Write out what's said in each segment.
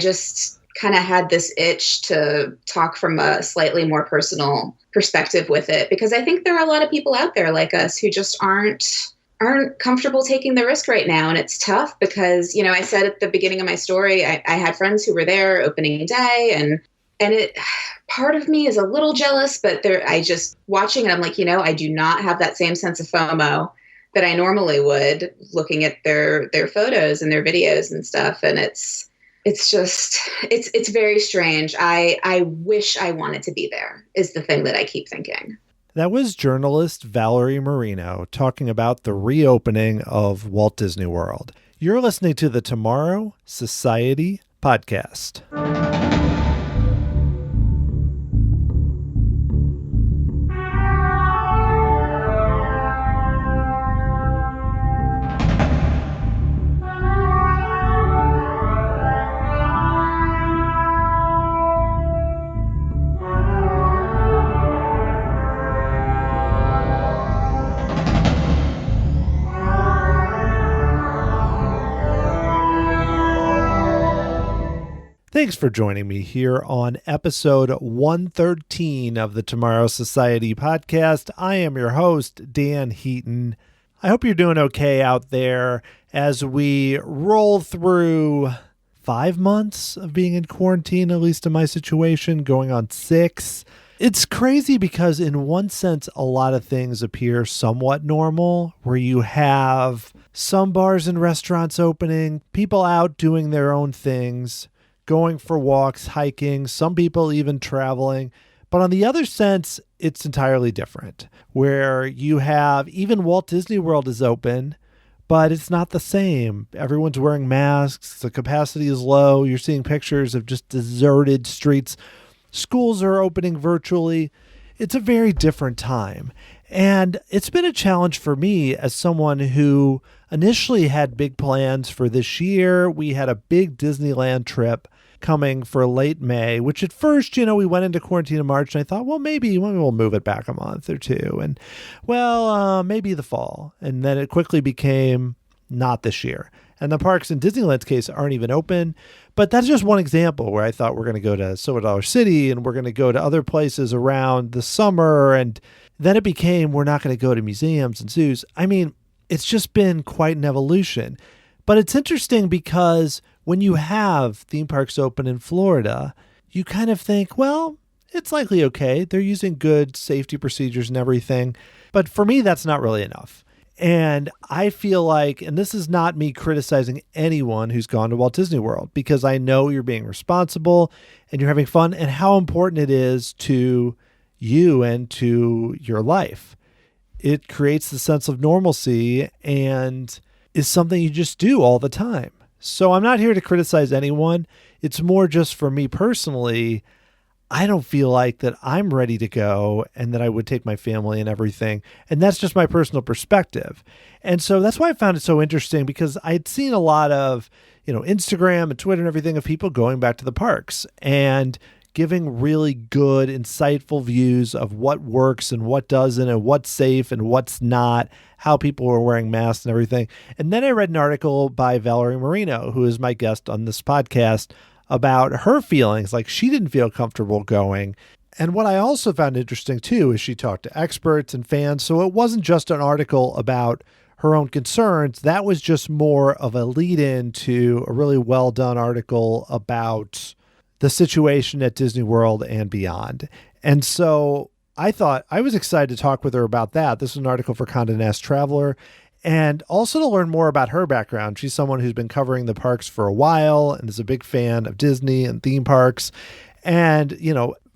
just kind of had this itch to talk from a slightly more personal perspective with it, because I think there are a lot of people out there like us who just aren't comfortable taking the risk right now. And it's tough because, I said at the beginning of my story, I had friends who were there opening day, and it, part of me is a little jealous, but I just watching it, I'm like, I do not have that same sense of FOMO that I normally would, looking at their photos and their videos and stuff. And it's very strange. I wish I wanted to be there is the thing that I keep thinking. That was journalist Valerie Marino talking about the reopening of Walt Disney World. You're listening to the Tomorrow Society podcast. Thanks for joining me here on episode 113 of the Tomorrow Society podcast. I am your host, Dan Heaton. I hope you're doing okay out there as we roll through 5 months of being in quarantine, at least in my situation, going on 6. It's crazy because in one sense, a lot of things appear somewhat normal, where you have some bars and restaurants opening, people out doing their own things, going for walks, hiking, some people even traveling. But on the other sense, it's entirely different, where you have even Walt Disney World is open, but it's not the same. Everyone's wearing masks. The capacity is low. You're seeing pictures of just deserted streets. Schools are opening virtually. It's a very different time. And it's been a challenge for me as someone who initially had big plans for this year. We had a big Disneyland trip coming for late May, which at first, we went into quarantine in March, and I thought, well, maybe we'll move it back a month or two. And maybe the fall. And then it quickly became not this year. And the parks in Disneyland's case aren't even open. But that's just one example where I thought we're going to go to Silver Dollar City and we're going to go to other places around the summer. And then it became, we're not going to go to museums and zoos. I mean, it's just been quite an evolution. But it's interesting because when you have theme parks open in Florida, you kind of think, well, it's likely okay. They're using good safety procedures and everything. But for me, that's not really enough. And I feel like, and this is not me criticizing anyone who's gone to Walt Disney World, because I know you're being responsible and you're having fun and how important it is to you and to your life. It creates the sense of normalcy and is something you just do all the time. So I'm not here to criticize anyone. It's more just for me personally, I don't feel like that I'm ready to go and that I would take my family and everything. And that's just my personal perspective. And so that's why I found it so interesting, because I'd seen a lot of, Instagram and Twitter and everything of people going back to the parks and giving really good, insightful views of what works and what doesn't and what's safe and what's not, how people are wearing masks and everything. And then I read an article by Valerie Marino, who is my guest on this podcast, about her feelings, like she didn't feel comfortable going. And what I also found interesting too is she talked to experts and fans. So it wasn't just an article about her own concerns. That was just more of a lead-in to a really well done article about the situation at Disney World and beyond. And so I thought I was excited to talk with her about that. This is an article for Conde Nast Traveler, and also to learn more about her background. She's someone who's been covering the parks for a while and is a big fan of Disney and theme parks. And,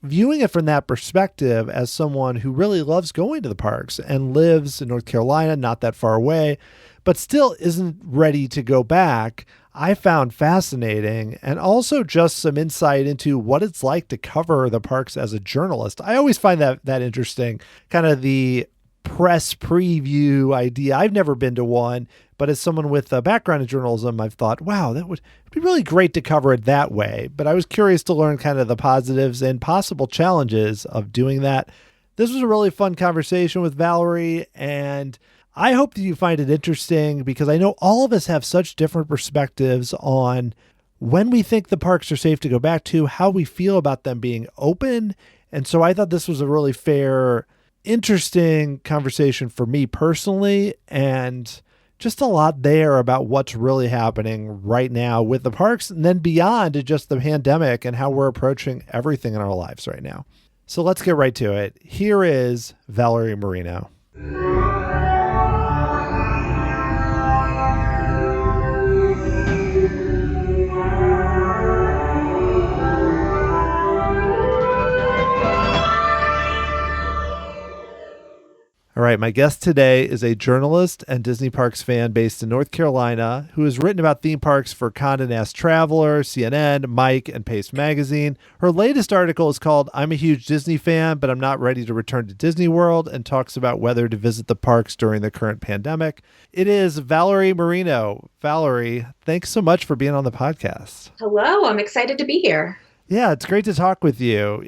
viewing it from that perspective as someone who really loves going to the parks and lives in North Carolina, not that far away, but still isn't ready to go back, I found fascinating, and also just some insight into what it's like to cover the parks as a journalist. I always find that interesting, kind of the press preview idea. I've never been to one, but as someone with a background in journalism, I've thought, wow, that would be really great to cover it that way. But I was curious to learn kind of the positives and possible challenges of doing that. This was a really fun conversation with Valerie, and I hope that you find it interesting, because I know all of us have such different perspectives on when we think the parks are safe to go back to, how we feel about them being open. And so I thought this was a really fair, interesting conversation for me personally, and just a lot there about what's really happening right now with the parks, and then beyond to just the pandemic and how we're approaching everything in our lives right now. So let's get right to it. Here is Valerie Marino. All right, my guest today is a journalist and Disney Parks fan based in North Carolina who has written about theme parks for Conde Nast Traveler, CNN, Mike, and Paste Magazine. Her latest article is called "I'm a Huge Disney Fan, but I'm Not Ready to Return to Disney World," and talks about whether to visit the parks during the current pandemic. It is Valerie Marino. Valerie, thanks so much for being on the podcast. Hello, I'm excited to be here. Yeah, it's great to talk with you.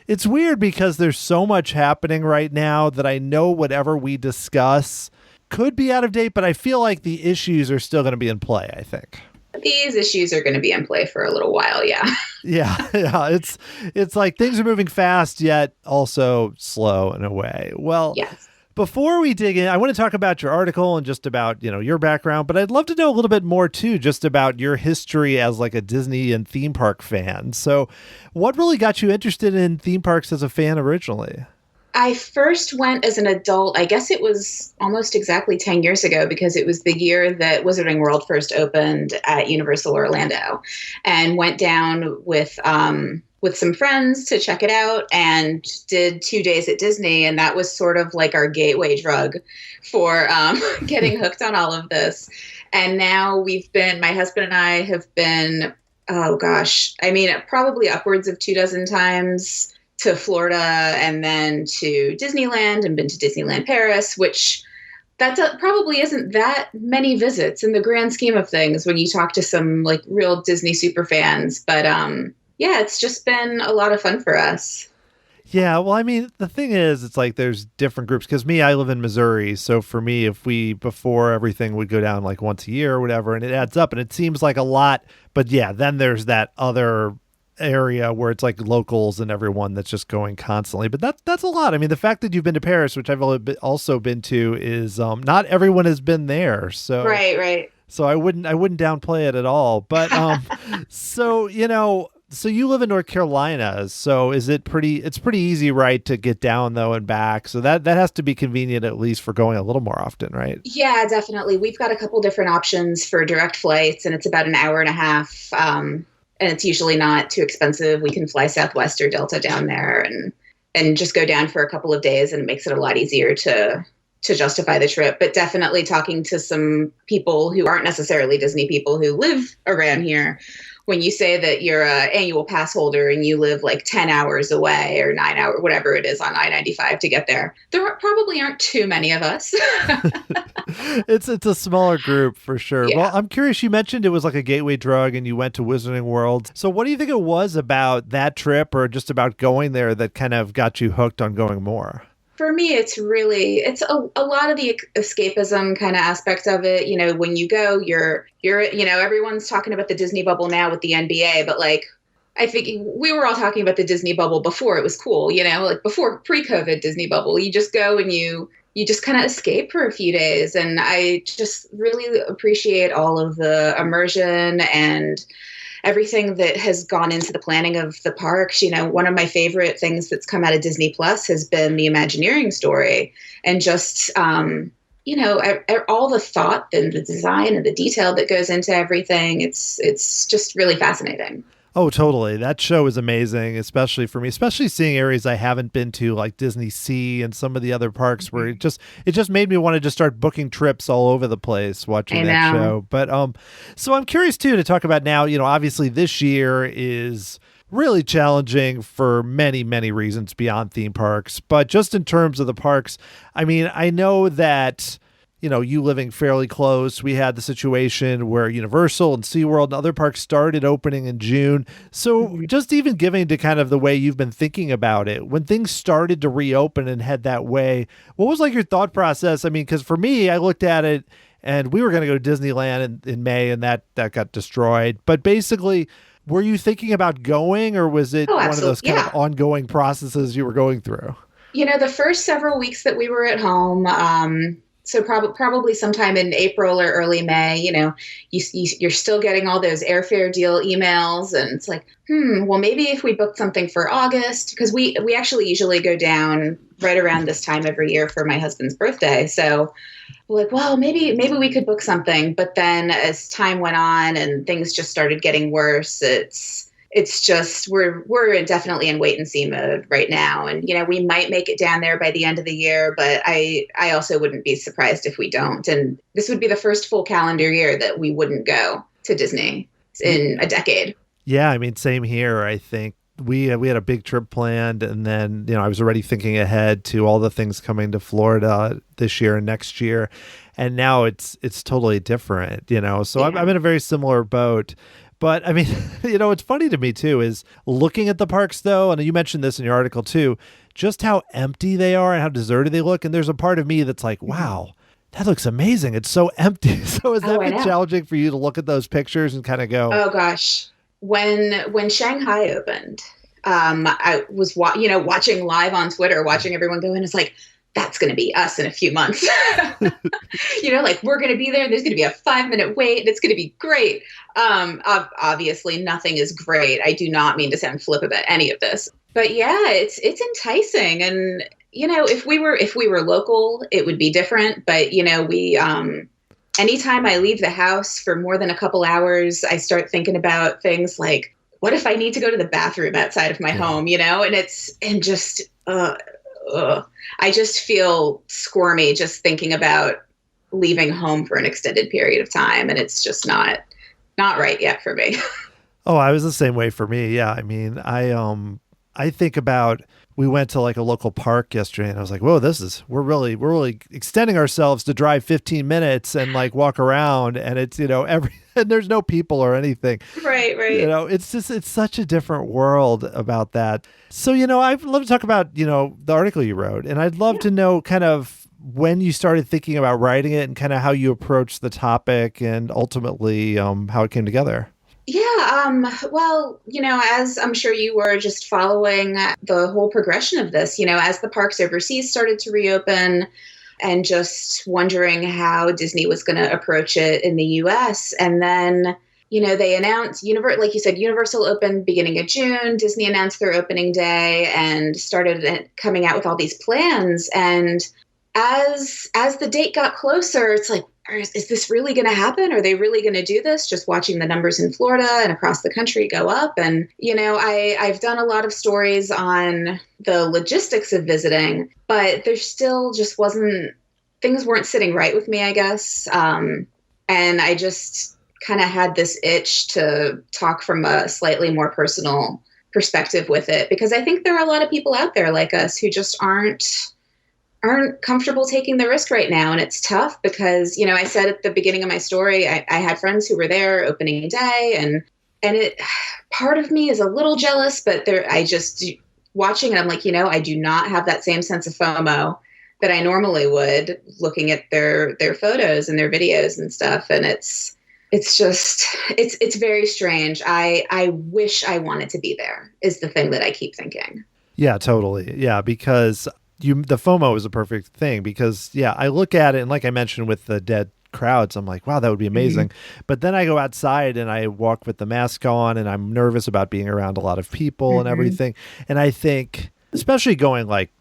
It's weird because there's so much happening right now that I know whatever we discuss could be out of date, but I feel like the issues are still going to be in play, I think. These issues are going to be in play for a little while, yeah. Yeah. It's like things are moving fast, yet also slow in a way. Well, yes. Before we dig in, I want to talk about your article and just about, your background, but I'd love to know a little bit more too, just about your history as like a Disney and theme park fan. So what really got you interested in theme parks as a fan originally? I first went as an adult, I guess it was almost exactly 10 years ago, because it was the year that Wizarding World first opened at Universal Orlando, and went down with some friends to check it out and did 2 days at Disney. And that was sort of like our gateway drug for getting hooked on all of this. And now my husband and I have been, probably upwards of 24 times to Florida, and then to Disneyland, and been to Disneyland Paris, which probably isn't that many visits in the grand scheme of things when you talk to some like real Disney super fans. But yeah, it's just been a lot of fun for us. Yeah, well, the thing is, it's like there's different groups. Because I live in Missouri. So for me, if before everything would go down like once a year or whatever, and it adds up and it seems like a lot. But yeah, then there's that other area where it's like locals and everyone that's just going constantly. But that's a lot. The fact that you've been to Paris, which I've also been to, is not everyone has been there. So Right. So I wouldn't downplay it at all. But so you live in North Carolina. So it's pretty easy, right, to get down though and back. So that has to be convenient, at least for going a little more often, right? Yeah, definitely. We've got a couple different options for direct flights, and it's about an hour and a half. And it's usually not too expensive. We can fly Southwest or Delta down there and just go down for a couple of days, and it makes it a lot easier to justify the trip. But definitely talking to some people who aren't necessarily Disney people who live around here, when you say that you're an annual pass holder and you live like 10 hours away or 9 hours, whatever it is on I-95 to get there probably aren't too many of us. It's a smaller group for sure. Yeah. Well, I'm curious, you mentioned it was like a gateway drug and you went to Wizarding World. So what do you think it was about that trip, or just about going there, that kind of got you hooked on going more? For me, it's a lot of the escapism kind of aspect of it. When you go, you're everyone's talking about the Disney bubble now with the NBA, but like, I think we were all talking about the Disney bubble before it was cool, like before pre-COVID Disney bubble. You just go and you just kind of escape for a few days. And I just really appreciate all of the immersion and everything that has gone into the planning of the parks. One of my favorite things that's come out of Disney Plus has been the Imagineering story, and just, all the thought and the design and the detail that goes into everything. It's just really fascinating. Oh, totally. That show is amazing, especially for me, especially seeing areas I haven't been to, like Disney Sea and some of the other parks, where it just made me want to just start booking trips all over the place watching that show. But so I'm curious too to talk about now, obviously this year is really challenging for many, many reasons beyond theme parks. But just in terms of the parks, I know that you living fairly close, we had the situation where Universal and SeaWorld and other parks started opening in June. So just even giving to kind of the way you've been thinking about it, when things started to reopen and head that way, what was like your thought process? Because for me, I looked at it and we were going to go to Disneyland in May, and that got destroyed. But basically, were you thinking about going, or was it Oh, one of those absolutely. kind of Yeah. ongoing processes you were going through? The first several weeks that we were at home, so probably sometime in April or early May, you're still getting all those airfare deal emails, and it's like, well, maybe if we booked something for August, because we actually usually go down right around this time every year for my husband's birthday. So we're like, well, maybe we could book something. But then as time went on and things just started getting worse, it's just we're definitely in wait and see mode right now, and we might make it down there by the end of the year, but I also wouldn't be surprised if we don't. And this would be the first full calendar year that we wouldn't go to Disney in a decade. Yeah, I mean, same here. I think we had a big trip planned, and then I was already thinking ahead to all the things coming to Florida this year and next year, and now it's totally different. So I'm in a very similar boat. But I mean, what's funny to me too is looking at the parks though, and you mentioned this in your article too, just how empty they are and how deserted they look. And there's a part of me that's like, wow, that looks amazing. It's so empty. So has that I been know. challenging for you to look at those pictures and kind of go, Oh gosh, when Shanghai opened, I was watching live on Twitter, watching everyone go in. It's like, that's going to be us in a few months. Like we're going to be there. There's going to be a 5-minute wait, and it's going to be great. Obviously, nothing is great. I do not mean to sound flip about any of this, but yeah, it's enticing. And if we were local, it would be different. But we anytime I leave the house for more than a couple hours, I start thinking about things like, what if I need to go to the bathroom outside of my home? And just. I just feel squirmy just thinking about leaving home for an extended period of time, and it's just not right yet for me. oh, I was the same way for me. Yeah, I mean, I think about we went to like a local park yesterday, and I was like, whoa, we're really extending ourselves to drive 15 minutes and like walk around, and it's and there's no people or anything. Right. It's such a different world about that. So, I'd love to talk about, the article you wrote, and I'd love to know kind of when you started thinking about writing it and kind of how you approached the topic and ultimately how it came together. Yeah. Well, as I'm sure you were just following the whole progression of this, as the parks overseas started to reopen, and just wondering how Disney was going to approach it in the US. And then, they announced, like you said, Universal opened beginning of June. Disney announced their opening day and started coming out with all these plans. And as the date got closer, it's like, is this really going to happen? Are they really going to do this? Just watching the numbers in Florida and across the country go up. And, I've done a lot of stories on the logistics of visiting, but there still just things weren't sitting right with me, I guess. And I just kind of had this itch to talk from a slightly more personal perspective with it, because I think there are a lot of people out there like us who just aren't comfortable taking the risk right now. And it's tough because, I said at the beginning of my story, I had friends who were there opening day, and it, part of me is a little jealous, but I just watching it, I'm like, I do not have that same sense of FOMO that I normally would looking at their photos and their videos and stuff. And it's very strange. I wish I wanted to be there is the thing that I keep thinking. Yeah, totally. Yeah, because the FOMO is a perfect thing because I look at it, and like I mentioned with the dead crowds, I'm like, wow, that would be amazing. Mm-hmm. But then I go outside and I walk with the mask on, and I'm nervous about being around a lot of people and everything. And I think, especially going like,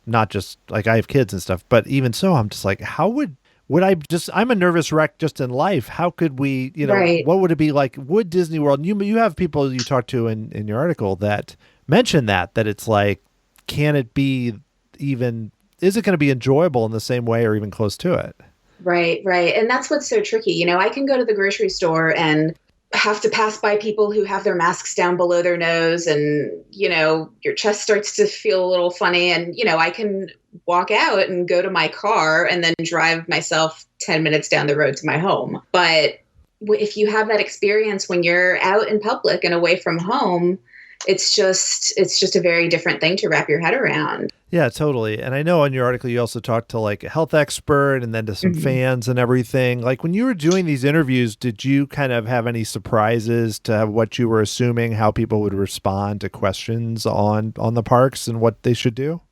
not just like I have kids and stuff, but even so, I'm just like, how would I'm a nervous wreck just in life. How could we, Right. What would it be like? Would Disney World, and you have people you talk to in your article that mention that it's like, can it be is it going to be enjoyable in the same way or even close to it? Right. And that's what's so tricky. I can go to the grocery store and have to pass by people who have their masks down below their nose, and, your chest starts to feel a little funny. And, I can walk out and go to my car and then drive myself 10 minutes down the road to my home. But if you have that experience when you're out in public and away from home, it's just a very different thing to wrap your head around. Yeah, totally. And I know in your article you also talked to like a health expert and then to some Mhm. fans and everything. Like when you were doing these interviews, did you kind of have any surprises to what you were assuming how people would respond to questions on the parks and what they should do?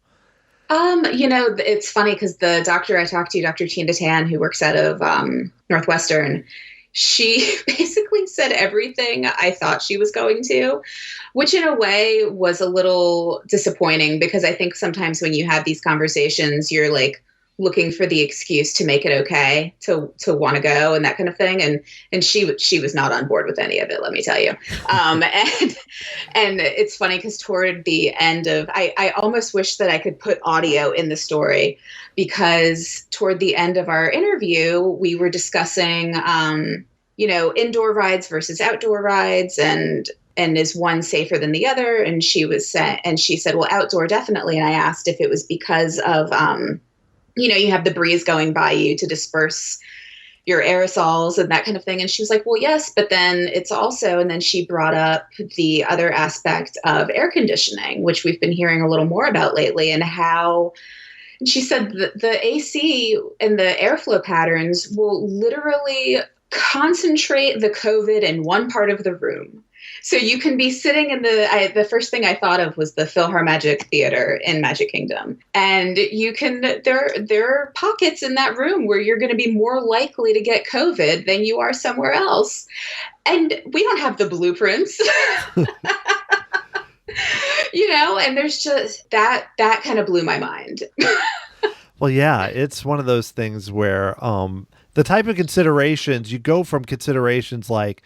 It's funny because the doctor I talked to, Dr. Tienda Tan, who works out of Northwestern, she basically said everything I thought she was going to, which in a way was a little disappointing because I think sometimes when you have these conversations, you're like looking for the excuse to make it okay to want to go and that kind of thing. And she was not on board with any of it, let me tell you. And and it's funny because toward the end of I almost wish that I could put audio in the story because toward the end of our interview we were discussing indoor rides versus outdoor rides and is one safer than the other, and she said, well, outdoor definitely. And I asked if it was because of you have the breeze going by you to disperse your aerosols and that kind of thing. And she was like, well, yes, but then it's also, and then she brought up the other aspect of air conditioning, which we've been hearing a little more about lately, and how, and she said the AC and the airflow patterns will literally concentrate the COVID in one part of the room. So you can be sitting in the first thing I thought of was the PhilharMagic Theater in Magic Kingdom. And there are pockets in that room where you're going to be more likely to get COVID than you are somewhere else. And we don't have the blueprints. And there's just that kind of blew my mind. Well, yeah, it's one of those things where the type of considerations you go from considerations like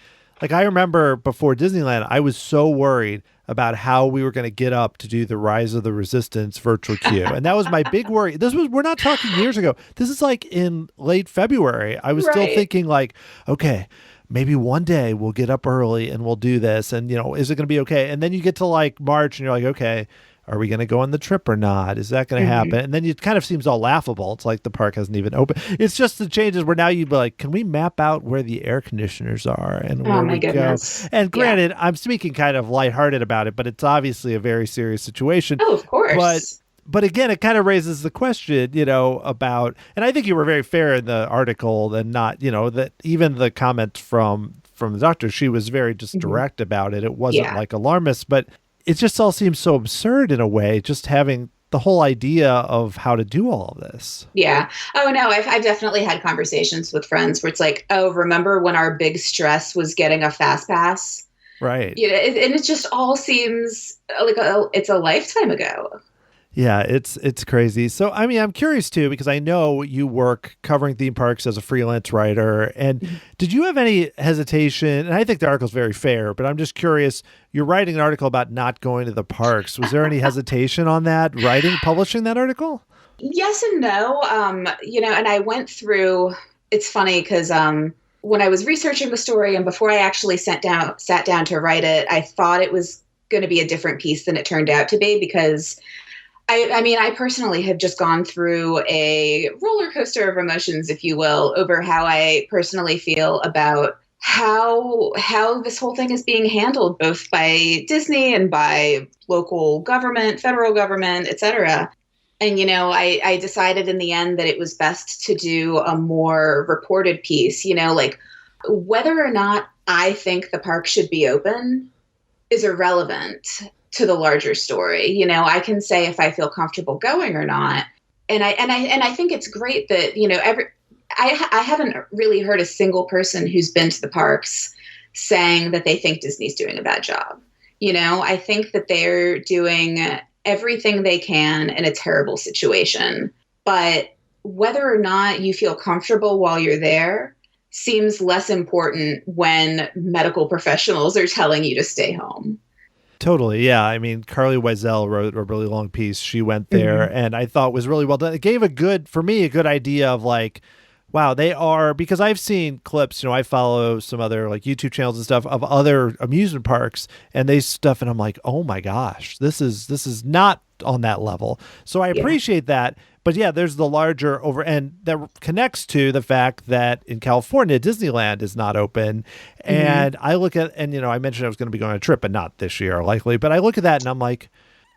I remember before Disneyland, I was so worried about how we were going to get up to do the Rise of the Resistance virtual queue. And that was my big worry. We're not talking years ago. This is like in late February. I was still Right. thinking like, okay, maybe one day we'll get up early and we'll do this. And, is it going to be okay? And then you get to like March and you're like, okay, are we going to go on the trip or not? Is that going to Mm-hmm. happen? And then it kind of seems all laughable. It's like the park hasn't even opened. It's just the changes where now you'd be like, can we map out where the air conditioners are and Oh where my we go? goodness. And Yeah. granted, I'm speaking kind of lighthearted about it, but it's obviously a very serious situation. Oh, of But course. but again, it kind of raises the question, about, and I think you were very fair in the article and not, that even the comment from the doctor, she was very just Mm-hmm. direct about it. It wasn't Yeah. like alarmist, but it just all seems so absurd in a way, just having the whole idea of how to do all of this. Yeah. Oh no, I've definitely had conversations with friends where it's like, oh, remember when our big stress was getting a fast pass? Right. And it just all seems like it's a lifetime ago. Yeah, it's crazy. So, I mean, I'm curious too, because I know you work covering theme parks as a freelance writer. And Mhm. did you have any hesitation? And I think the article's very fair, but I'm just curious. You're writing an article about not going to the parks. Was there any hesitation on that, publishing that article? Yes and no. And I went through. It's funny because when I was researching the story and before I actually sat down to write it, I thought it was going to be a different piece than it turned out to be because I mean, I personally have just gone through a roller coaster of emotions, if you will, over how I personally feel about how this whole thing is being handled, both by Disney and by local government, federal government, et cetera. And I decided in the end that it was best to do a more reported piece. Like whether or not I think the park should be open is irrelevant to the larger story. I can say if I feel comfortable going or not. And I think it's great that, I haven't really heard a single person who's been to the parks saying that they think Disney's doing a bad job. I think that they're doing everything they can in a terrible situation. But whether or not you feel comfortable while you're there seems less important when medical professionals are telling you to stay home. Totally. Yeah. I mean, Carly Wiesel wrote a really long piece. She went there Mm-hmm. and I thought was really well done. It gave for me, a good idea of like, wow, they are, because I've seen clips, I follow some other like YouTube channels and stuff of other amusement parks and they stuff. And I'm like, oh my gosh, this is not on that level. So I Yeah. appreciate that. But yeah, there's the larger and that connects to the fact that in California, Disneyland is not open. Mm-hmm. And I look at, and I mentioned I was going to be going on a trip, but not this year likely. But I look at that and I'm like,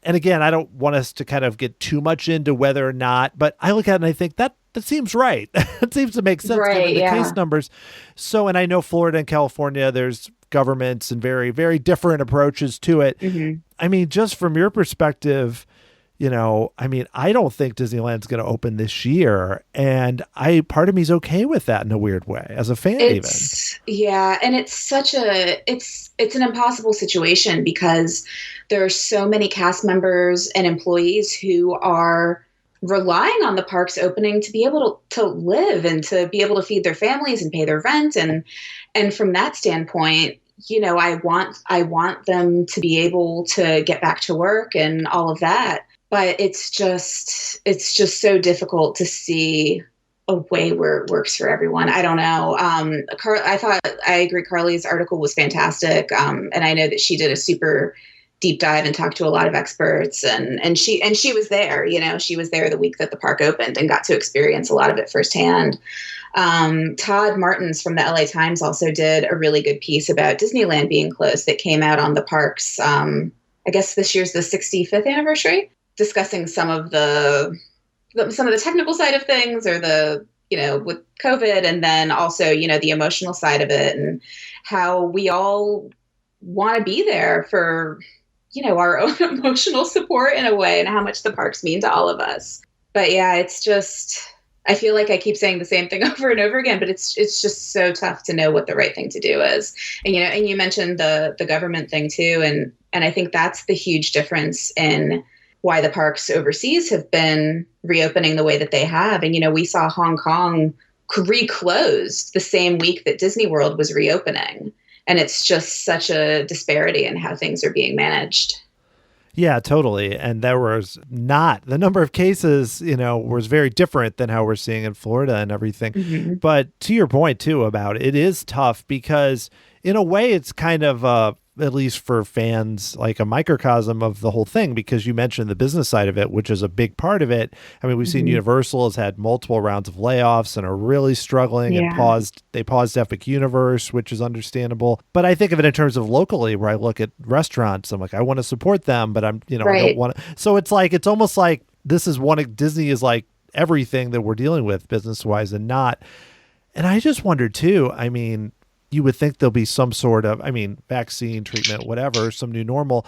And again, I don't want us to kind of get too much into whether or not, but I look at it and I think that seems right. It seems to make sense given Right, the yeah. case numbers. So, and I know Florida and California, there's governments and very, very different approaches to it. Hmm. I mean, just from your perspective, I mean, I don't think Disneyland's going to open this year. And part of me is okay with that in a weird way as a fan, even. Yeah, and it's an impossible situation because there are so many cast members and employees who are relying on the parks opening to be able to live and to be able to feed their families and pay their rent, and from that standpoint, I want them to be able to get back to work and all of that. But it's just so difficult to see a way where it works for everyone. I don't know. I agree. Carly's article was fantastic. And I know that she did a super deep dive and talked to a lot of experts, and she was there, she was there the week that the park opened and got to experience a lot of it firsthand. Todd Martins from the LA Times also did a really good piece about Disneyland being closed that came out on the park's, I guess this year's the 65th anniversary, discussing some of the technical side of things, or with COVID, and then also, the emotional side of it, and how we all want to be there for, our own emotional support in a way, and how much the parks mean to all of us. But yeah, it's just, I feel like I keep saying the same thing over and over again, but it's just so tough to know what the right thing to do is. And you mentioned the government thing too. And I think that's the huge difference in why the parks overseas have been reopening the way that they have. And, we saw Hong Kong reclosed the same week that Disney World was reopening. And it's just such a disparity in how things are being managed. Yeah, totally. And there was not the number of cases, was very different than how we're seeing in Florida and everything. Mm-hmm. But to your point too about it is tough because in a way it's kind of at least for fans, like a microcosm of the whole thing, because you mentioned the business side of it, which is a big part of it. I mean, we've seen Universal has had multiple rounds of layoffs and are really struggling and they paused Epic Universe, which is understandable. But I think of it in terms of locally, where I look at restaurants, I'm like, I want to support them, but I'm, I don't want to. So it's almost like this is Disney is like everything that we're dealing with business wise and not. And I just wonder too, I mean, you would think there'll be some sort of, vaccine, treatment, whatever, some new normal.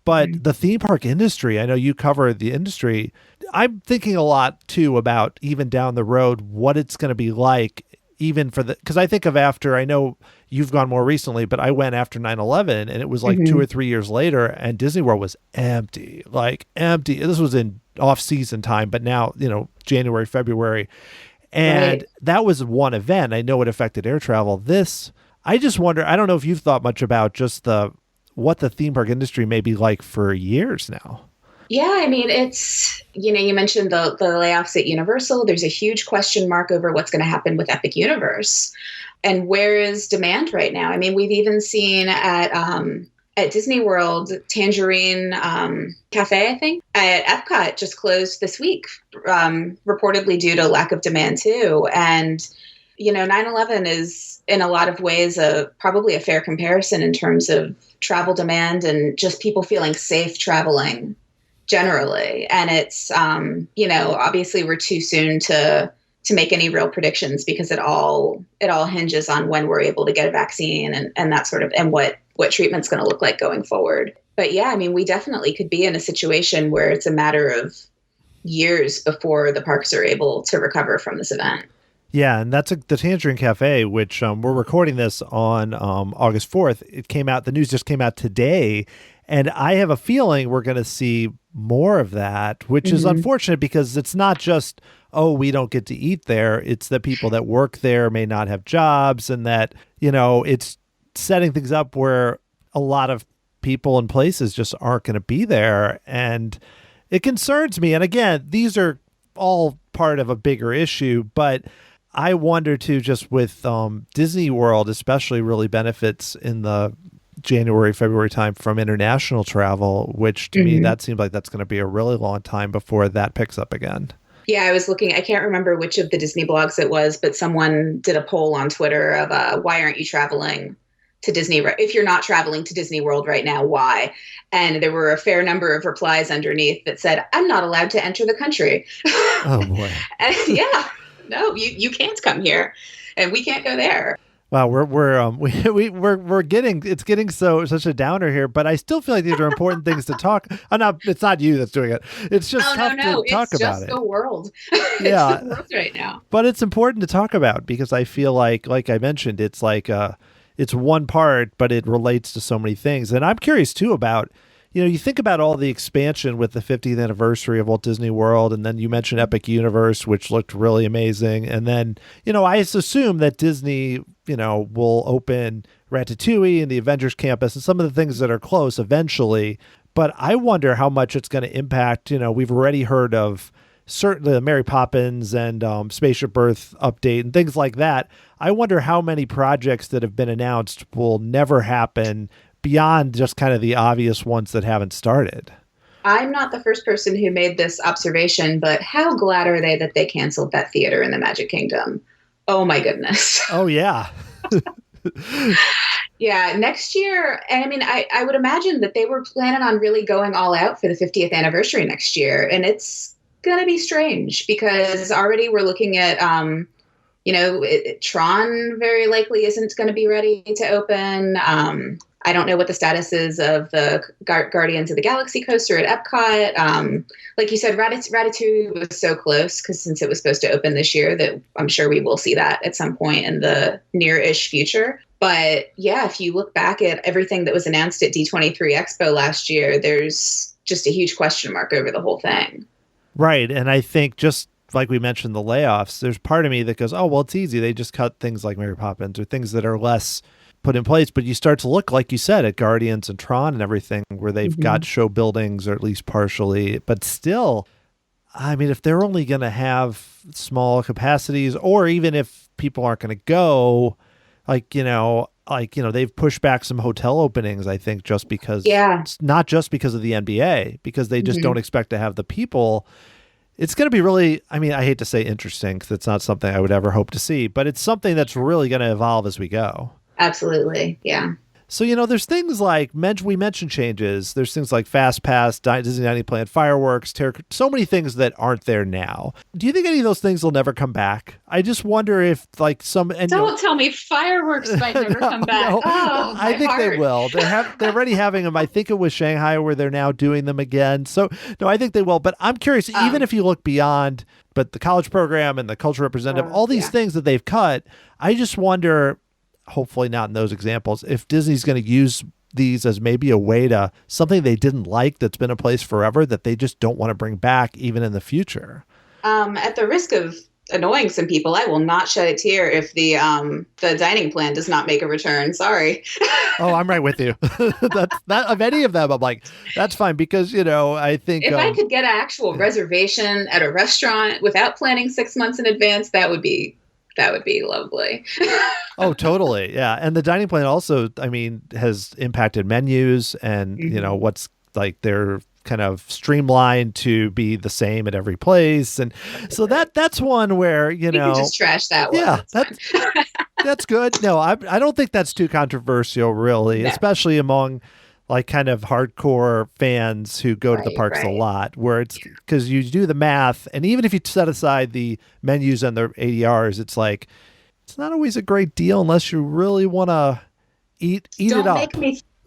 But the theme park industry, I know you cover the industry. I'm thinking a lot too about even down the road, what it's going to be like, even because I think of after, I know you've gone more recently, but I went after 9/11 and it was like 2 or 3 years later and Disney World was empty, like empty. This was in off season time, but now, January, February. And that was one event. I know it affected air travel. I just wonder, I don't know if you've thought much about just what the theme park industry may be like for years now. Yeah, I mean, it's, you mentioned the layoffs at Universal. There's a huge question mark over what's going to happen with Epic Universe. And where is demand right now? I mean, we've even seen at Disney World, Tangerine Cafe, I think, at Epcot just closed this week, reportedly due to lack of demand too. And 9/11 is in a lot of ways probably a fair comparison in terms of travel demand and just people feeling safe traveling generally. And it's, obviously we're too soon to make any real predictions because it all hinges on when we're able to get a vaccine and that sort of, and what treatment's going to look like going forward. But yeah, I mean, we definitely could be in a situation where it's a matter of years before the parks are able to recover from this event. Yeah, and that's the Tangerine Cafe, which we're recording this on August 4th. It came out, the news just came out today, and I have a feeling we're going to see more of that, which is unfortunate because it's not just, oh, we don't get to eat there. It's that people that work there may not have jobs, and that, it's setting things up where a lot of people and places just aren't going to be there. And it concerns me. And again, these are all part of a bigger issue, but I wonder too, just with Disney World, especially really benefits in the January, February time from international travel, which to me, that seems like that's going to be a really long time before that picks up again. Yeah, I was looking, I can't remember which of the Disney blogs it was, but someone did a poll on Twitter of why aren't you traveling to Disney. If you're not traveling to Disney World right now, why? And there were a fair number of replies underneath that said, I'm not allowed to enter the country. Oh boy. And yeah, no, you can't come here and we can't go there. Wow, we're getting, it's getting such a downer here, but I still feel like these are important things to talk. It's not you that's doing it. It's just tough to talk about it. It's just the world. Yeah. It's the world right now. But it's important to talk about because I feel like I mentioned, it's like it's one part, but it relates to so many things. And I'm curious too about, you think about all the expansion with the 50th anniversary of Walt Disney World, and then you mentioned Epic Universe, which looked really amazing. And then, I assume that Disney, will open Ratatouille and the Avengers Campus and some of the things that are close eventually. But I wonder how much it's going to impact, we've already heard of certainly the Mary Poppins and Spaceship Earth update and things like that. I wonder how many projects that have been announced will never happen beyond just kind of the obvious ones that haven't started. I'm not the first person who made this observation, but how glad are they that they canceled that theater in the Magic Kingdom? Oh my goodness. Oh yeah. Yeah, next year, and I mean, I would imagine that they were planning on really going all out for the 50th anniversary next year, and it's going to be strange because already we're looking at, Tron very likely isn't going to be ready to open. I don't know what the status is of the Guardians of the Galaxy coaster at Epcot. Like you said, Ratatouille was so close because since it was supposed to open this year that I'm sure we will see that at some point in the near-ish future. But yeah, if you look back at everything that was announced at D23 Expo last year, there's just a huge question mark over the whole thing. Right. And I think just like we mentioned the layoffs, there's part of me that goes, oh, well, it's easy. They just cut things like Mary Poppins or things that are less put in place. But you start to look, like you said, at Guardians and Tron and everything where they've got show buildings or at least partially. But still, I mean, if they're only going to have small capacities or even if people aren't going to go, they've pushed back some hotel openings, I think, just because, not just because of the NBA, because they just don't expect to have the people. It's going to be really, I mean, I hate to say interesting because it's not something I would ever hope to see, but it's something that's really going to evolve as we go. Absolutely. Yeah. So, there's things like, we mentioned changes. There's things like Fast Pass, Disney Disneyland fireworks, so many things that aren't there now. Do you think any of those things will never come back? I just wonder if don't tell me fireworks might never come back. No, oh, I think they will. They're already having them. I think it was Shanghai where they're now doing them again. So, no, I think they will. But I'm curious, even if you look beyond, but the college program and the culture representative, all these things that they've cut, I just wonder, hopefully not in those examples, if Disney's going to use these as maybe a way to something they didn't like that's been in place forever that they just don't want to bring back even in the future. At the risk of annoying some people, I will not shed a tear if the dining plan does not make a return. Sorry. Oh, I'm right with you. That's that of any of them. I'm like, that's fine because, I think if I could get an actual reservation at a restaurant without planning 6 months in advance, that would be lovely. Oh, totally. Yeah. And the dining plan also, I mean, has impacted menus and, what's like they're kind of streamlined to be the same at every place. And so that's one where, you can just trash that one. Yeah, that's good. No, I don't think that's too controversial, really, especially among like kind of hardcore fans who go to the parks a lot, where it's because you do the math. And even if you set aside the menus and the ADRs, it's like, it's not always a great deal unless you really want to eat it up.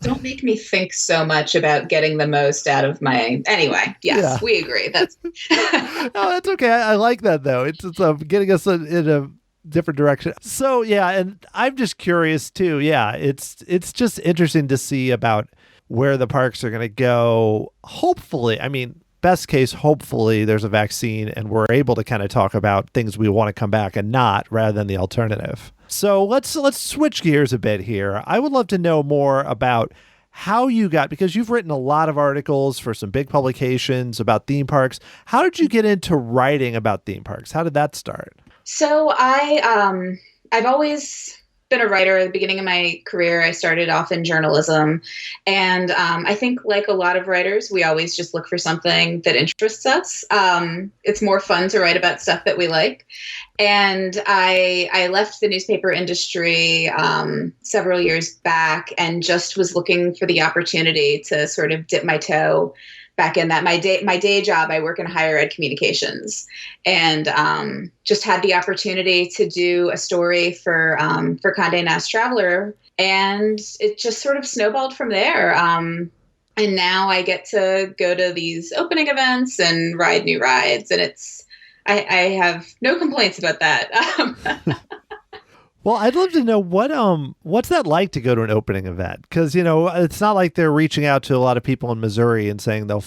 Don't make me think so much about getting the most out of my. Anyway, yes, we agree. That's no, that's okay. I like that though. It's getting us in a different direction. So yeah, and I'm just curious too. Yeah, it's just interesting to see about where the parks are going to go. Hopefully, I mean, best case, hopefully there's a vaccine and we're able to kind of talk about things we want to come back and not, rather than the alternative. So let's switch gears a bit here. I would love to know more about how you got, because you've written a lot of articles for some big publications about theme parks. How did you get into writing about theme parks? How did that start? So I've always been a writer. At the beginning of my career, I started off in journalism. And I think like a lot of writers, we always just look for something that interests us. It's more fun to write about stuff that we like. And I left the newspaper industry several years back and just was looking for the opportunity to sort of dip my toe back in that. My day job, I work in higher ed communications, and just had the opportunity to do a story for Conde Nast Traveler, and it just sort of snowballed from there. And now I get to go to these opening events and ride new rides, and I have no complaints about that. Well, I'd love to know what's that like to go to an opening event? Because it's not like they're reaching out to a lot of people in Missouri and saying they'll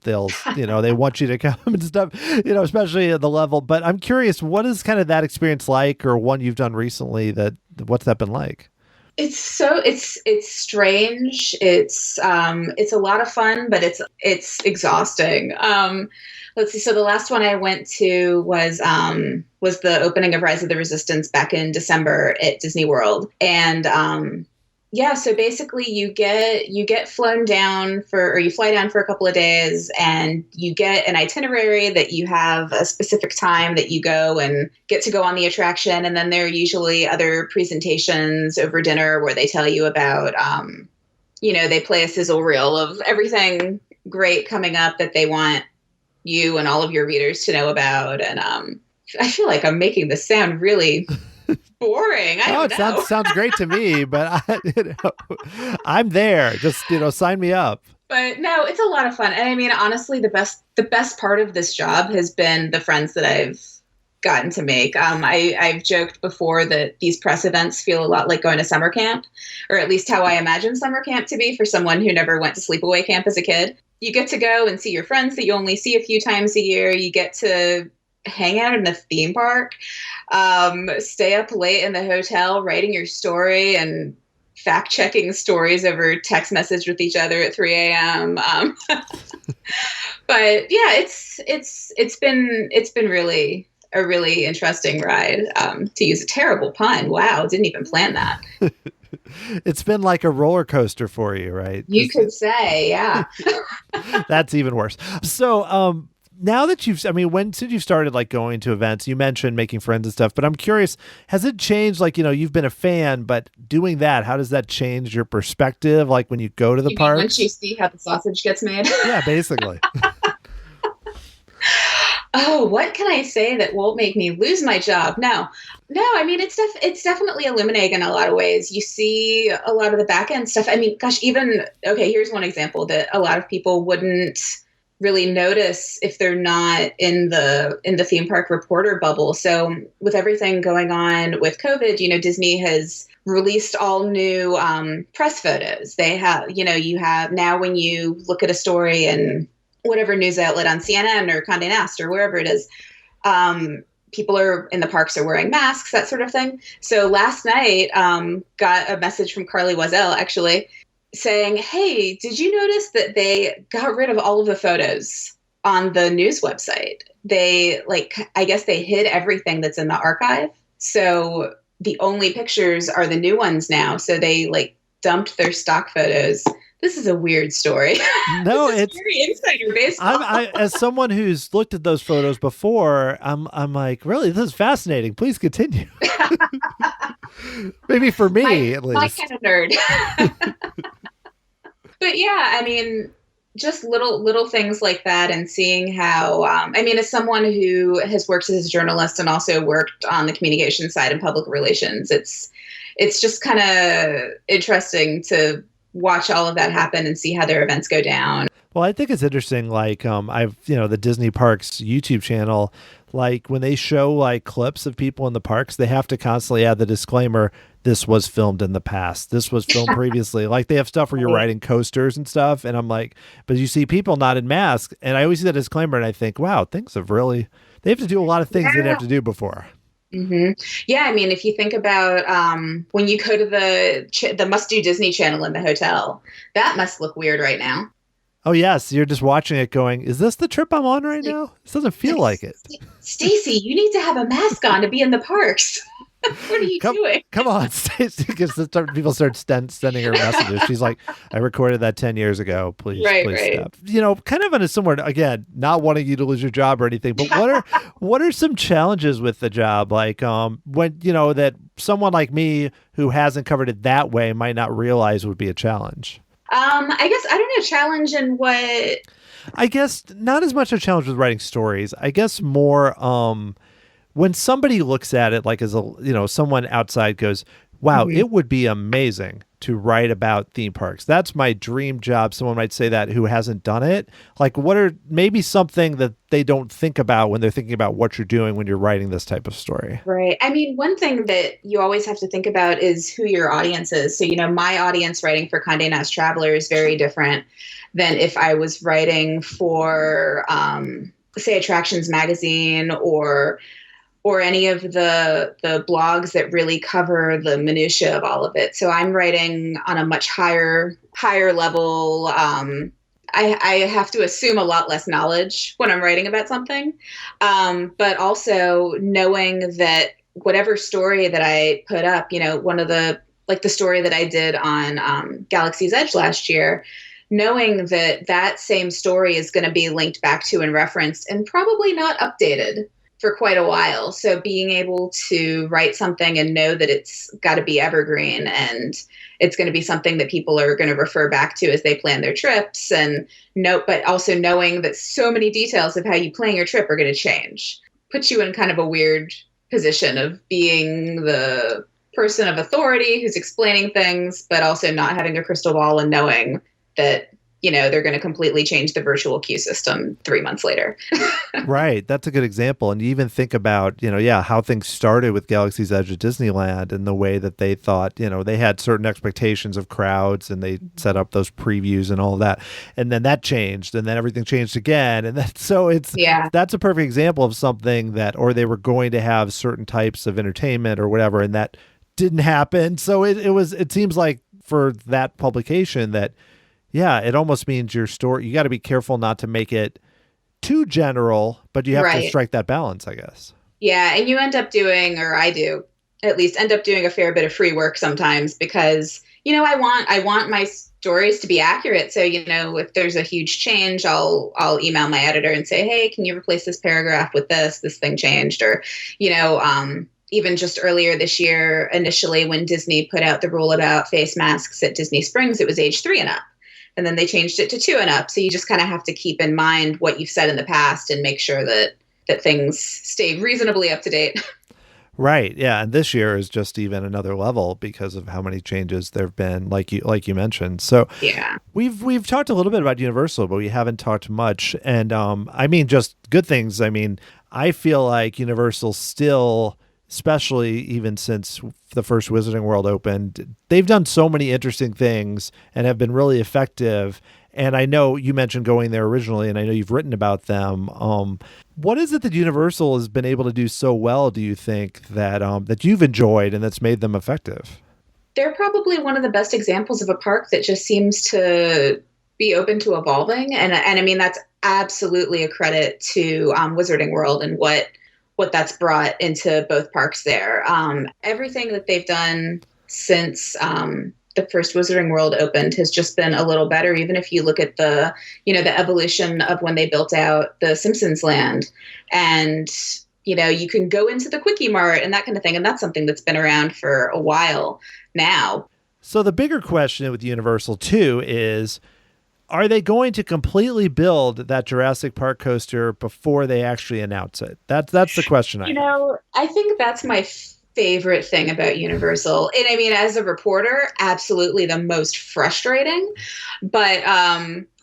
they want you to come and stuff. Especially at the level. But I'm curious, what is kind of that experience like, or one you've done recently? What's that been like? It's strange. It's a lot of fun, but it's exhausting. Let's see. So the last one I went to was the opening of Rise of the Resistance back in December at Disney World, and yeah. So basically, you get flown down or you fly down for a couple of days, and you get an itinerary that you have a specific time that you go and get to go on the attraction, and then there are usually other presentations over dinner where they tell you about, they play a sizzle reel of everything great coming up that they want you and all of your readers to know about. And I feel like I'm making this sound really boring. Sounds great to me, but I'm there. Just sign me up. But no, it's a lot of fun. And I mean, honestly, the best part of this job has been the friends that I've gotten to make. I've joked before that these press events feel a lot like going to summer camp, or at least how I imagine summer camp to be for someone who never went to sleepaway camp as a kid. You get to go and see your friends that you only see a few times a year. You get to hang out in the theme park, stay up late in the hotel writing your story and fact checking stories over text message with each other at 3 a.m. But yeah, it's been really a really interesting ride, to use a terrible pun. Wow, didn't even plan that. It's been like a roller coaster for you, right? You could say, yeah. That's even worse. So, now that since you've started like going to events, you mentioned making friends and stuff, but I'm curious, has it changed? Like, you've been a fan, but doing that, how does that change your perspective? Like when you go to the park? Once you see how the sausage gets made? Yeah, basically. Oh, what can I say that won't make me lose my job? No. I mean, it's definitely illuminating in a lot of ways. You see a lot of the back end stuff. I mean, gosh, here's one example that a lot of people wouldn't really notice if they're not in the theme park reporter bubble. So with everything going on with COVID, Disney has released all new press photos. They have, you have now when you look at a story and whatever news outlet on CNN or Conde Nast or wherever it is, people are in the parks are wearing masks, that sort of thing. So last night, got a message from Carly Wazell actually saying, hey, did you notice that they got rid of all of the photos on the news website? I guess they hid everything that's in the archive. So the only pictures are the new ones now. So they dumped their stock photos. This is a weird story. No, it's very insider baseball. As someone who's looked at those photos before, I'm like, really, this is fascinating. Please continue. Maybe for me, at least. My kind of nerd. But yeah, I mean, just little things like that, and seeing how, as someone who has worked as a journalist and also worked on the communication side and public relations, it's just kind of interesting to watch all of that happen and see how their events go down. Well, I think it's interesting. Like, the Disney Parks YouTube channel, like when they show clips of people in the parks, they have to constantly add the disclaimer, this was filmed in the past. This was filmed previously. Like they have stuff where you're riding coasters and stuff. And I'm like, but you see people not in masks. And I always see that disclaimer and I think, wow, they have to do a lot of things they didn't have to do before. Mm-hmm. Yeah, I mean, if you think about when you go to the Must Do Disney channel in the hotel, that must look weird right now. Oh, yes. You're just watching it going, is this the trip I'm on right now? This doesn't feel like it. Stacy, you need to have a mask on to be in the parks. What are you come, doing? come on, Stacey, because people start sending her messages. She's like, I recorded that 10 years ago. Please, Right, please right. stop. Kind of on a similar, again, not wanting you to lose your job or anything, but what are some challenges with the job? Like, when, that someone like me who hasn't covered it that way might not realize would be a challenge. I guess I don't know, challenge and what. I guess not as much a challenge with writing stories. I guess more, when somebody looks at it like as a someone outside goes, wow, Mhm. it would be amazing to write about theme parks. That's my dream job. Someone might say that who hasn't done it. Like, what are maybe something that they don't think about when they're thinking about what you're doing when you're writing this type of story? Right. I mean, one thing that you always have to think about is who your audience is. So, my audience writing for Conde Nast Traveler is very different than if I was writing for, say, Attractions Magazine or any of the blogs that really cover the minutia of all of it. So I'm writing on a much higher level. I have to assume a lot less knowledge when I'm writing about something, but also knowing that whatever story that I put up, one of the story that I did on Galaxy's Edge last year, knowing that that same story is going to be linked back to and referenced and probably not updated for quite a while. So being able to write something and know that it's got to be evergreen and it's going to be something that people are going to refer back to as they plan their trips but also knowing that so many details of how you plan your trip are going to change puts you in kind of a weird position of being the person of authority who's explaining things, but also not having a crystal ball and knowing that they're going to completely change the virtual queue system 3 months later. Right. That's a good example. And you even think about, how things started with Galaxy's Edge at Disneyland and the way that they thought, they had certain expectations of crowds and they set up those previews and all that. And then that changed and then everything changed again. And that's a perfect example of something or they were going to have certain types of entertainment or whatever. And that didn't happen. So it seems like for that publication that, yeah, it almost means your story, you got to be careful not to make it too general, but you have to strike that balance, I guess. Yeah. And you end up doing, or I do at least end up doing a fair bit of free work sometimes because, I want my stories to be accurate. So, if there's a huge change, I'll email my editor and say, hey, can you replace this paragraph with this thing changed, or, even just earlier this year, initially when Disney put out the rule about face masks at Disney Springs, it was age 3 and up. And then they changed it to 2 and up. So you just kind of have to keep in mind what you've said in the past and make sure that things stay reasonably up to date. Right. Yeah. And this year is just even another level because of how many changes there have been, like you mentioned. So yeah, we've talked a little bit about Universal, but we haven't talked much. And I mean, just good things. I mean, I feel like Universal still, especially even since the first Wizarding World opened, they've done so many interesting things and have been really effective. And I know you mentioned going there originally, and I know you've written about them. What is it that Universal has been able to do so well, do you think, that you've enjoyed and that's made them effective? They're probably one of the best examples of a park that just seems to be open to evolving. And I mean, that's absolutely a credit to Wizarding World and what that's brought into both parks there. Everything that they've done since the first Wizarding World opened has just been a little better. Even if you look at the evolution of when they built out the Simpsons Land, and you can go into the Quickie Mart and that kind of thing, and that's something that's been around for a while now. So the bigger question with Universal too is, are they going to completely build that Jurassic Park coaster before they actually announce it? That's the question I have. I think that's my favorite thing about Universal. And I mean, as a reporter, absolutely the most frustrating, but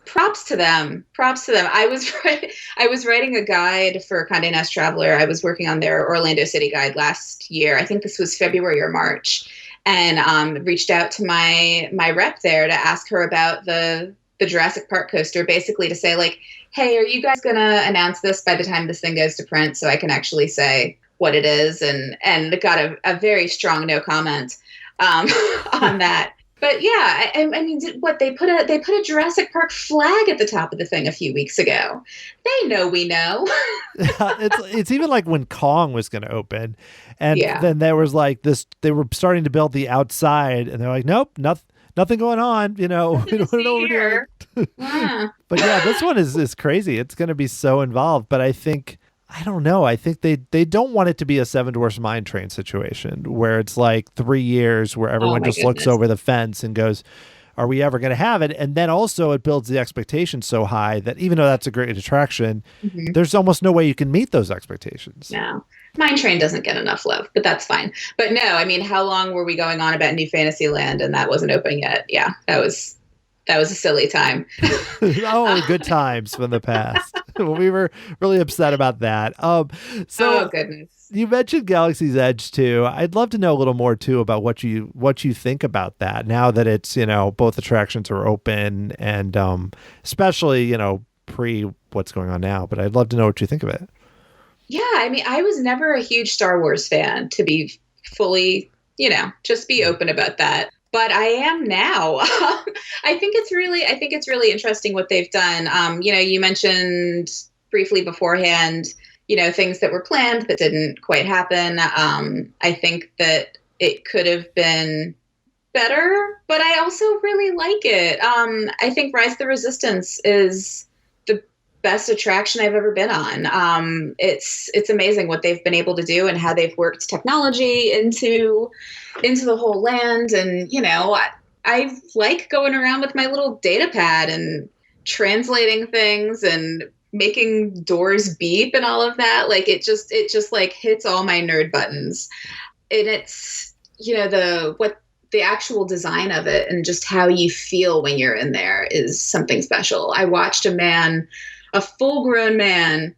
props to them. Props to them. I was writing a guide for Conde Nast Traveler. I was working on their Orlando City guide last year. I think this was February or March, and reached out to my rep there to ask her about the Jurassic Park coaster, basically to say like, hey, are you guys going to announce this by the time this thing goes to print so I can actually say what it is? And got a very strong no comment on that. But yeah, I mean, what they put a Jurassic Park flag at the top of the thing a few weeks ago. They know we know. It's even like when Kong was going to open, and Yeah, then there was like this. They were starting to build the outside, and they're like, nope, nothing going on. You know, we nothing to don't know see what we're doing. here. Ah. But yeah, this one is crazy. It's going to be so involved. But I don't know. I think they don't want it to be a Seven Dwarfs Mine Train situation where it's like 3 years where Oh everyone my just looks goodness. over the fence and goes, are we ever going to have it? And then also it builds the expectation so high that even though that's a great attraction, Hmm. there's almost no way you can meet those expectations. No, Mine Train doesn't get enough love, but that's fine. But no, I mean, how long were we going on about New Fantasyland and that wasn't open yet? Yeah, that was a silly time. Oh, good times from the past. We were really upset about that. Oh So goodness. you mentioned Galaxy's Edge too. I'd love to know a little more too about what you think about that now that it's both attractions are open and especially pre what's going on now. But I'd love to know what you think of it. Yeah, I mean, I was never a huge Star Wars fan, to be fully, just be open about that. But I am now. I think it's really interesting what they've done. You mentioned briefly beforehand, things that were planned that didn't quite happen. I think that it could have been better, but I also really like it. I think Rise of the Resistance is the best attraction I've ever been on. It's amazing what they've been able to do and how they've worked technology into the whole land. And I like going around with my little data pad and translating things and making doors beep and all of that. Like it just like hits all my nerd buttons. And it's the actual design of it and just how you feel when you're in there is something special. I watched a full grown man,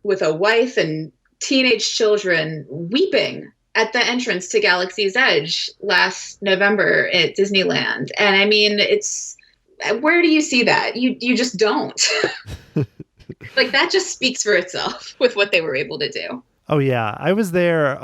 with a wife and teenage children weeping at the entrance to Galaxy's Edge last November at Disneyland. And I mean, where do you see that? You just don't. Like that just speaks for itself with what they were able to do. Oh yeah, I was there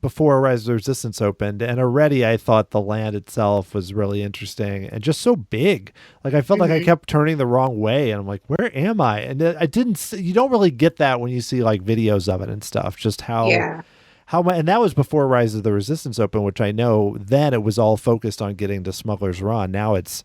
before Rise of the Resistance opened, and already I thought the land itself was really interesting and just so big. Like I felt like I Hmm. kept turning the wrong way, and I'm like, "Where am I?" And I didn't. You don't really get that when you see like videos of it and stuff. Just Yeah. how much, and that was before Rise of the Resistance opened, which I know then it was all focused on getting to Smuggler's Run. Now it's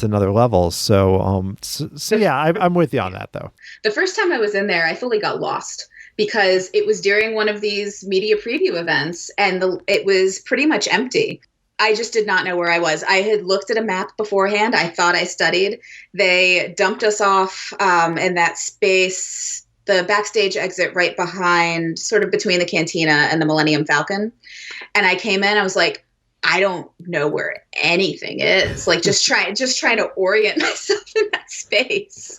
another level. So The yeah, I'm with you on that though. The first time I was in there, I fully got lost because it was during one of these media preview events and it was pretty much empty. I just did not know where I was. I had looked at a map beforehand. I thought I studied. They dumped us off in that space, the backstage exit right behind, sort of between the cantina and the Millennium Falcon. And I came in, I was like, I don't know where anything is. Like just trying to orient myself in that space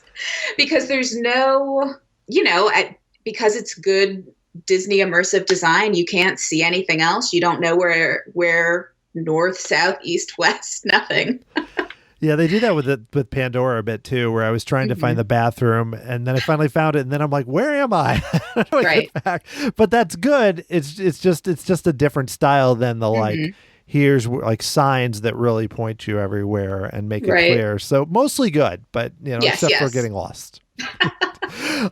because there's no, because it's good Disney immersive design, you can't see anything else. You don't know where north, south, east, west, nothing. Yeah, they do that with Pandora a bit too, where I was trying to find Hmm. the bathroom and then I finally found it and then I'm like, where am I? How do I Right. get back? But that's good. It's just a different style than the like Hmm. here's like signs that really point you everywhere and make it Right. clear. So mostly good, but Yes, except for yes. getting lost.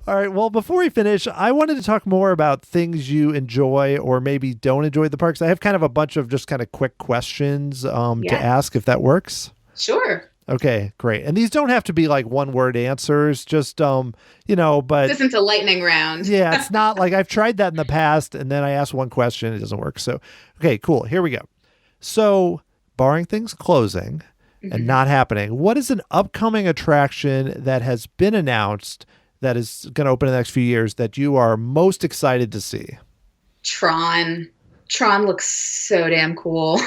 All right. Well, before we finish, I wanted to talk more about things you enjoy or maybe don't enjoy at the parks. I have kind of a bunch of just kind of quick questions to Yeah. ask if that works. Sure. Okay, great. And these don't have to be like one word answers, just but This isn't a lightning round. yeah, it's not like I've tried that in the past and then I ask one question, it doesn't work. So, okay, cool. Here we go. So, barring things closing and Hmm. not happening, what is an upcoming attraction that has been announced that is going to open in the next few years that you are most excited to see? Tron. Tron looks so damn cool.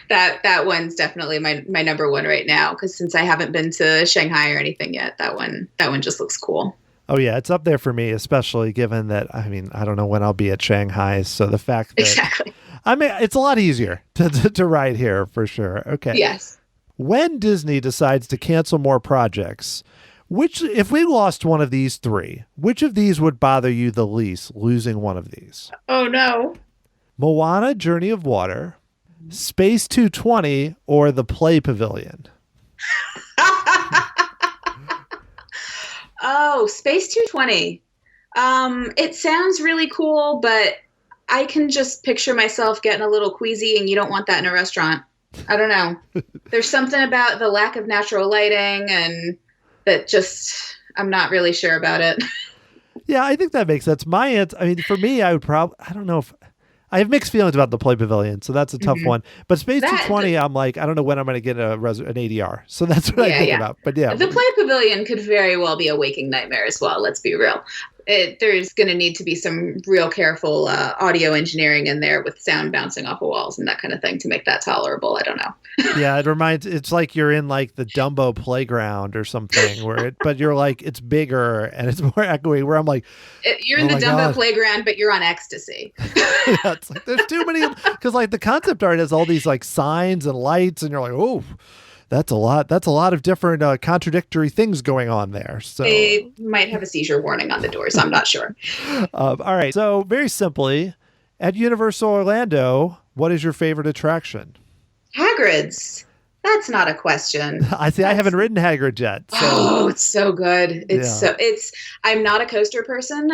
That one's definitely my number one right now because since I haven't been to Shanghai or anything yet, that one just looks cool. Oh yeah, it's up there for me, especially given that I mean, I don't know when I'll be at Shanghai, so the fact that Exactly. I mean, it's a lot easier to ride here for sure. Okay. Yes. When Disney decides to cancel more projects, if we lost one of these three, which of these would bother you the least, losing one of these? Oh no. Moana Journey of Water, Space 220, or the Play Pavilion? Oh, Space 220. It sounds really cool, but I can just picture myself getting a little queasy, and you don't want that in a restaurant. I don't know. There's something about the lack of natural lighting and that just, I'm not really sure about it. Yeah, I think that makes sense. My answer, I mean, for me, I would probably, I don't know if, I have mixed feelings about the Play Pavilion, so that's a tough one. But Space That 220, I'm like, I don't know when I'm going to get an ADR. So that's what I think about. But yeah. The Play Pavilion could very well be a waking nightmare as well, let's be real. There's going to need to be some real careful audio engineering in there with sound bouncing off of walls and that kind of thing to make that tolerable. I don't know. Yeah, it's like you're in like the Dumbo playground or something but you're like, it's bigger and it's more echoey, where I'm like, you're in the Dumbo playground, but you're on ecstasy. Yeah, it's like, there's too many, because like the concept art has all these like signs and lights and you're like, oh, that's a lot of different contradictory things going on there. So they might have a seizure warning on the doors. I'm not sure. All right. So very simply, at Universal Orlando, what is your favorite attraction? Hagrids. That's not a question. I haven't ridden Hagrid yet. So. Oh, it's so good. I'm not a coaster person.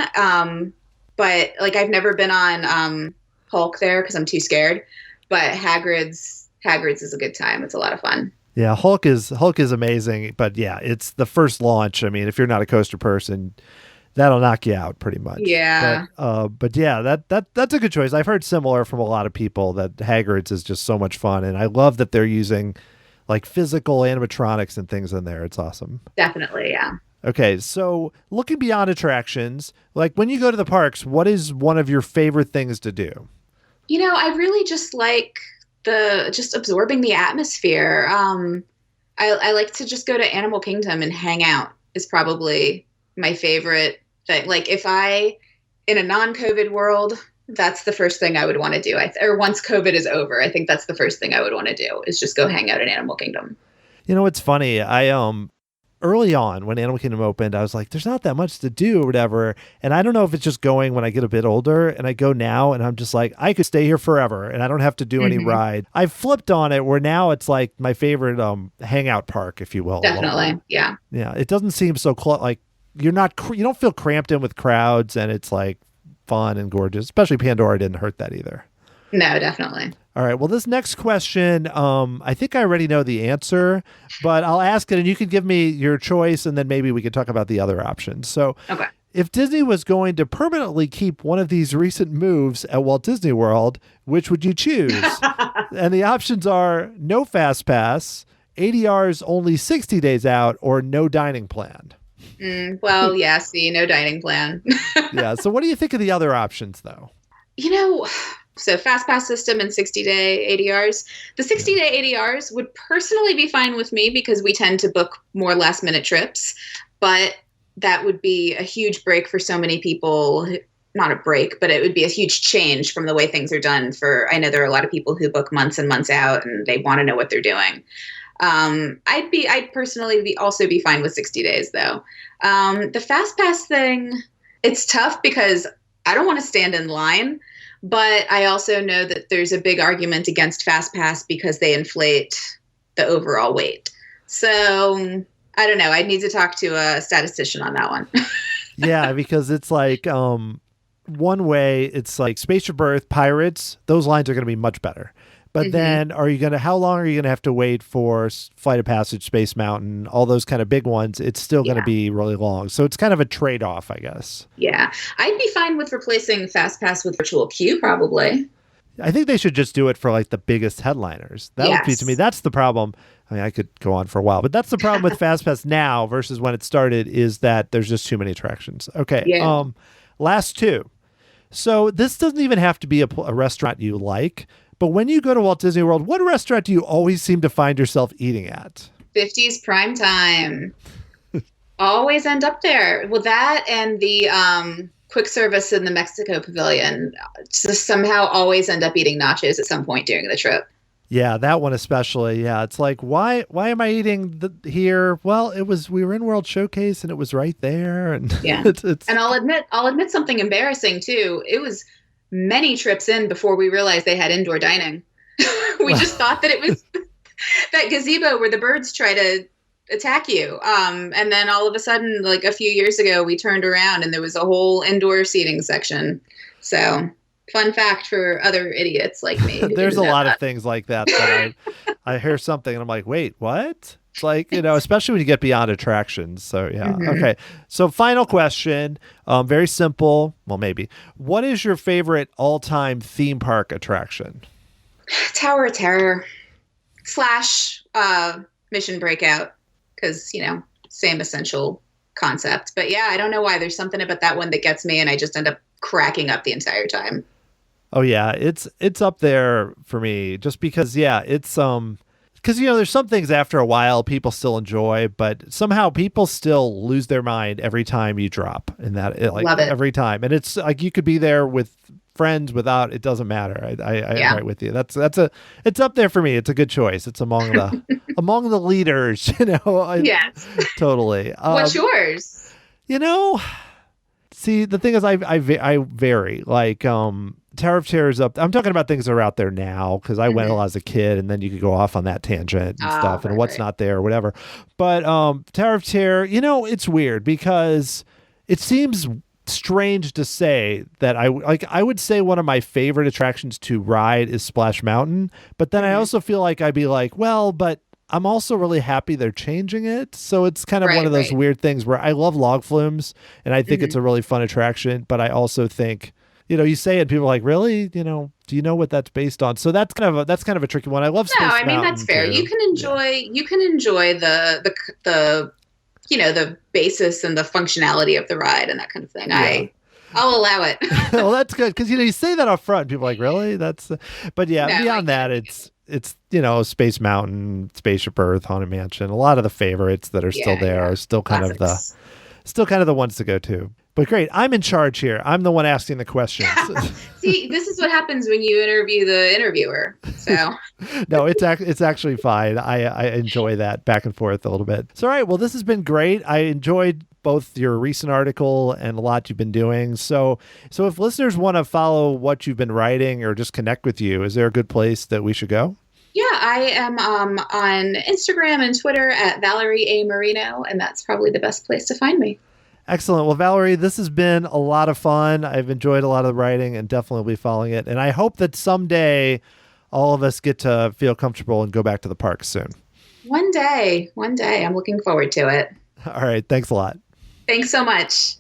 But like I've never been on Hulk there because I'm too scared. But Hagrids is a good time. It's a lot of fun. Yeah, Hulk is amazing, but yeah, it's the first launch. I mean, if you're not a coaster person, that'll knock you out pretty much. Yeah. But yeah, that's a good choice. I've heard similar from a lot of people that Hagrid's is just so much fun, and I love that they're using like physical animatronics and things in there. It's awesome. Definitely, yeah. Okay, so looking beyond attractions, like when you go to the parks, what is one of your favorite things to do? You know, I really just like just absorbing the atmosphere. I like to just go to Animal Kingdom and hang out is probably my favorite thing. Like if in a non-COVID world, that's the first thing I would want to do. Or once COVID is over, I think that's the first thing I would want to do is just go hang out at Animal Kingdom. You know, it's funny. Early on when Animal Kingdom opened, I was like, there's not that much to do or whatever. And I don't know if it's just going when I get a bit older, and I go now and I'm just like, I could stay here forever and I don't have to do any ride. I've flipped on it where now it's like my favorite hangout park, if you will. Definitely. Yeah. Yeah. It doesn't seem so like you don't feel cramped in with crowds, and it's like fun and gorgeous, especially Pandora didn't hurt that either. No, definitely. All right. Well, this next question, I think I already know the answer, but I'll ask it and you can give me your choice, and then maybe we can talk about the other options. So, okay. If Disney was going to permanently keep one of these recent moves at Walt Disney World, which would you choose? And the options are no fast pass, ADRs only 60 days out, or no dining plan. Well, yeah, see, no dining plan. Yeah. So what do you think of the other options, though? You know, so fast pass system and 60-day ADRs. The 60-day ADRs would personally be fine with me because we tend to book more last minute trips, but that would be a huge break for so many people. Not a break, but it would be a huge change from the way things are done I know there are a lot of people who book months and months out and they want to know what they're doing. I'd personally also be fine with 60 days though. The fast pass thing, it's tough because I don't want to stand in line, but I also know that there's a big argument against fast pass because they inflate the overall wait. So I don't know. I'd need to talk to a statistician on that one. Yeah, because it's like one way, it's like Space Rebirth, Pirates, those lines are going to be much better. But then how long are you going to have to wait for Flight of Passage, Space Mountain, all those kind of big ones? It's still going to be really long. So it's kind of a trade-off, I guess. Yeah. I'd be fine with replacing Fast Pass with virtual queue, probably. I think they should just do it for like the biggest headliners. That would be, to me, that's the problem. I mean, I could go on for a while, but that's the problem with Fast Pass now versus when it started, is that there's just too many attractions. Okay. Yeah. Last two. So this doesn't even have to be a restaurant you like, but when you go to Walt Disney World, what restaurant do you always seem to find yourself eating at? 50s prime time. Always end up there. Well, that and the quick service in the Mexico Pavilion just somehow always end up eating nachos at some point during the trip. Yeah, that one especially. Yeah, it's like, why am I eating here? Well, we were in World Showcase and it was right there. And yeah, and I'll admit something embarrassing too. It was many trips in before we realized they had indoor dining. We just thought that it was that gazebo where the birds try to attack you. And then all of a sudden, like a few years ago, we turned around and there was a whole indoor seating section. So fun fact for other idiots like me. There's a lot of things like that I hear something and I'm like, wait, what? It's like, especially when you get beyond attractions. So yeah. Mm-hmm. Okay. So final question, very simple. Well, maybe. What is your favorite all-time theme park attraction? Tower of Terror / Mission Breakout. Because, same essential concept. But yeah, I don't know why. There's something about that one that gets me and I just end up cracking up the entire time. Oh yeah, it's up there for me just because it's because there's some things after a while people still enjoy, but somehow people still lose their mind every time you drop in that Love it. Every time. And it's like you could be there with friends without, it doesn't matter. I'm right with you. It's up there for me. It's a good choice. It's among the leaders, Yes. Totally. What's yours? See, the thing is I vary. Like Tower of Terror is up. I'm talking about things that are out there now because I went a lot as a kid, and then you could go off on that tangent and stuff and what's not there or whatever. But Tower of Terror, it's weird because it seems strange to say that I would say one of my favorite attractions to ride is Splash Mountain, but then I also feel like I'd be like, well, but I'm also really happy they're changing it. So it's kind of one of those weird things where I love log flumes and I think it's a really fun attraction, but I also think, you say it, people are like, really? Do you know what that's based on? So that's kind of a tricky one. I love Space Mountain, that's fair. Too. You can enjoy the the basis and the functionality of the ride and that kind of thing. Yeah. I'll allow it. Well, that's good. Cause you say that up front, people are like, really? But yeah, beyond that, it's Space Mountain, Spaceship Earth, Haunted Mansion. A lot of the favorites that are still there are still kind of the ones to go to. But great. I'm in charge here. I'm the one asking the questions. See, this is what happens when you interview the interviewer. So no, it's actually fine. I enjoy that back and forth a little bit. So, all right. Well, this has been great. I enjoyed both your recent article and a lot you've been doing. So if listeners want to follow what you've been writing or just connect with you, is there a good place that we should go? Yeah, I am on Instagram and Twitter at Valerie A. Marino, and that's probably the best place to find me. Excellent. Well, Valerie, this has been a lot of fun. I've enjoyed a lot of the writing and definitely will be following it. And I hope that someday all of us get to feel comfortable and go back to the park soon. One day. I'm looking forward to it. All right. Thanks a lot. Thanks so much.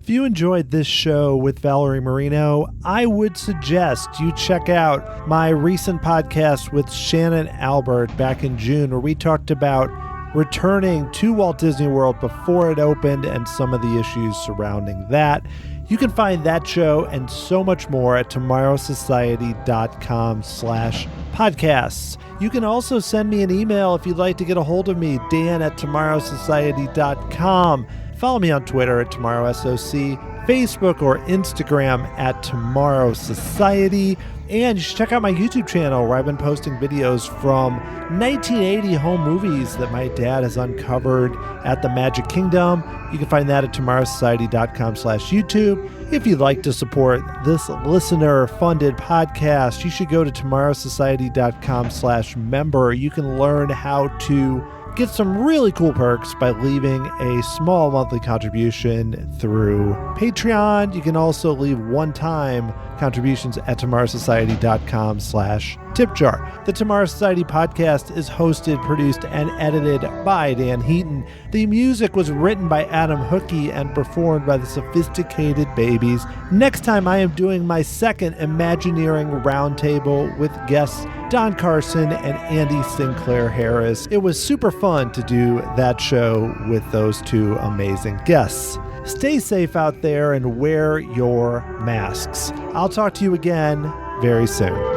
If you enjoyed this show with Valerie Marino, I would suggest you check out my recent podcast with Shannon Albert back in June, where we talked about returning to Walt Disney World before it opened and some of the issues surrounding that. You can find that show and so much more at tomorrowsociety.com/podcasts. You can also send me an email if you'd like to get a hold of me, dan@tomorrowsociety.com. Follow me on Twitter at TomorrowSOC, Facebook or Instagram at Tomorrow Society. And you should check out my YouTube channel where I've been posting videos from 1980 home movies that my dad has uncovered at the Magic Kingdom. You can find that at tomorrowsociety.com/YouTube. If you'd like to support this listener-funded podcast, you should go to tomorrowsociety.com/member. You can learn how to get some really cool perks by leaving a small monthly contribution through Patreon. You can also leave one-time contributions at tomorrowsociety.com/tipjar. The Tomorrow Society podcast is hosted, produced, and edited by Dan Heaton. The music was written by Adam Hookey and performed by the Sophisticated Babies. Next time I am doing my second Imagineering Roundtable with guests Don Carson and Andy Sinclair Harris. It was super fun to do that show with those two amazing guests. Stay safe out there and wear your masks. I'll talk to you again very soon.